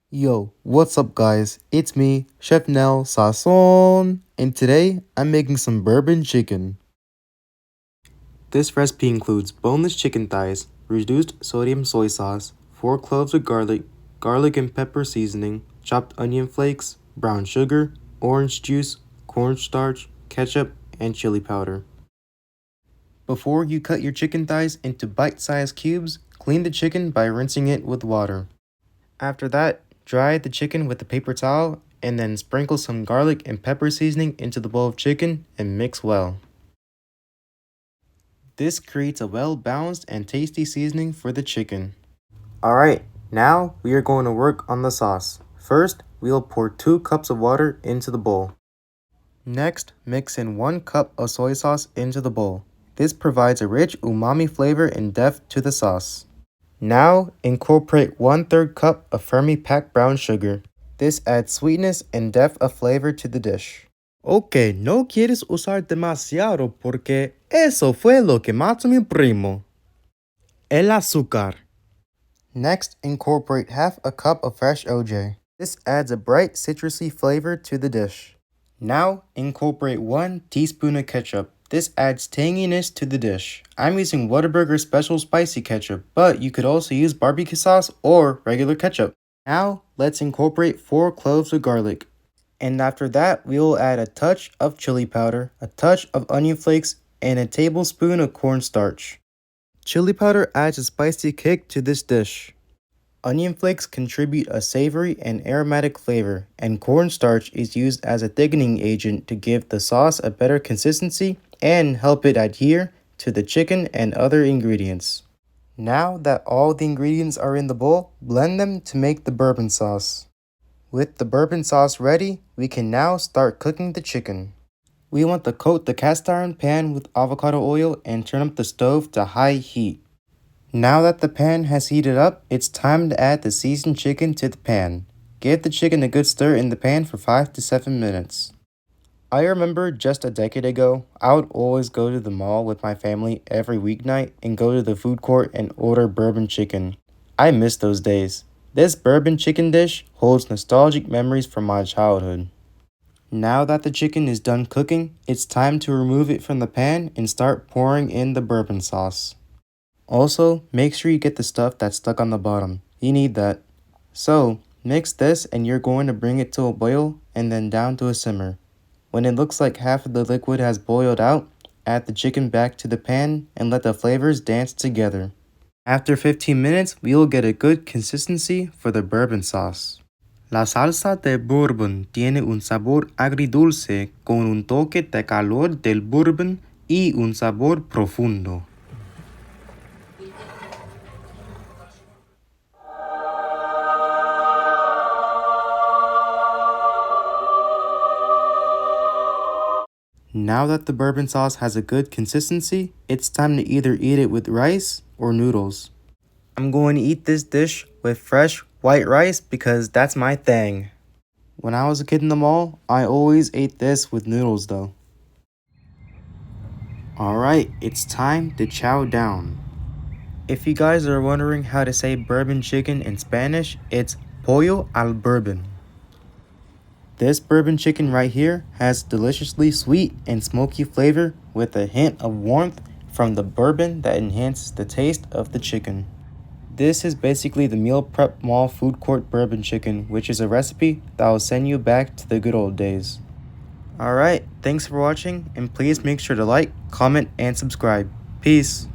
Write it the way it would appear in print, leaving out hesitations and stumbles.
Yo, what's up guys? It's me, Chef Nell Sasson, and today I'm making some bourbon chicken. This recipe includes boneless chicken thighs, reduced sodium soy sauce, 4 cloves of garlic, garlic and pepper seasoning, chopped onion flakes, brown sugar, orange juice, cornstarch, ketchup, and chili powder. Before you cut your chicken thighs into bite-sized cubes, clean the chicken by rinsing it with water. After that, dry the chicken with a paper towel and then sprinkle some garlic and pepper seasoning into the bowl of chicken and mix well. This creates a well-balanced and tasty seasoning for the chicken. Alright, now we are going to work on the sauce. First, we will pour 2 cups of water into the bowl. Next, mix in 1 cup of soy sauce into the bowl. This provides a rich umami flavor and depth to the sauce. Now, incorporate 1/3 cup of firmly packed brown sugar. This adds sweetness and depth of flavor to the dish. Ok, no quieres usar demasiado porque eso fue lo que mató mi primo. El azúcar. Next, incorporate half a cup of fresh OJ. This adds a bright citrusy flavor to the dish. Now, incorporate 1 teaspoon of ketchup. This adds tanginess to the dish. I'm using Whataburger Special Spicy Ketchup, but you could also use barbecue sauce or regular ketchup. Now, let's incorporate 4 cloves of garlic. And after that, we will add a touch of chili powder, a touch of onion flakes, and a tablespoon of cornstarch. Chili powder adds a spicy kick to this dish. Onion flakes contribute a savory and aromatic flavor, and cornstarch is used as a thickening agent to give the sauce a better consistency and help it adhere to the chicken and other ingredients. Now that all the ingredients are in the bowl, blend them to make the bourbon sauce. With the bourbon sauce ready, we can now start cooking the chicken. We want to coat the cast iron pan with avocado oil and turn up the stove to high heat. Now that the pan has heated up, it's time to add the seasoned chicken to the pan. Give the chicken a good stir in the pan for 5 to 7 minutes. I remember just a decade ago, I would always go to the mall with my family every weeknight and go to the food court and order bourbon chicken. I miss those days. This bourbon chicken dish holds nostalgic memories from my childhood. Now that the chicken is done cooking, it's time to remove it from the pan and start pouring in the bourbon sauce. Also, make sure you get the stuff that's stuck on the bottom. You need that. So, mix this and you're going to bring it to a boil and then down to a simmer. When it looks like half of the liquid has boiled out, add the chicken back to the pan and let the flavors dance together. After 15 minutes, we will get a good consistency for the bourbon sauce. La salsa de bourbon tiene un sabor agridulce con un toque de calor del bourbon y un sabor profundo. Now that the bourbon sauce has a good consistency, it's time to either eat it with rice or noodles. I'm going to eat this dish with fresh white rice because that's my thing. When I was a kid in the mall, I always ate this with noodles though. Alright, it's time to chow down. If you guys are wondering how to say bourbon chicken in Spanish, it's pollo al bourbon. This bourbon chicken right here has deliciously sweet and smoky flavor with a hint of warmth from the bourbon that enhances the taste of the chicken. This is basically the meal prep mall food court bourbon chicken, which is a recipe that will send you back to the good old days. Alright, thanks for watching and please make sure to like, comment, and subscribe. Peace!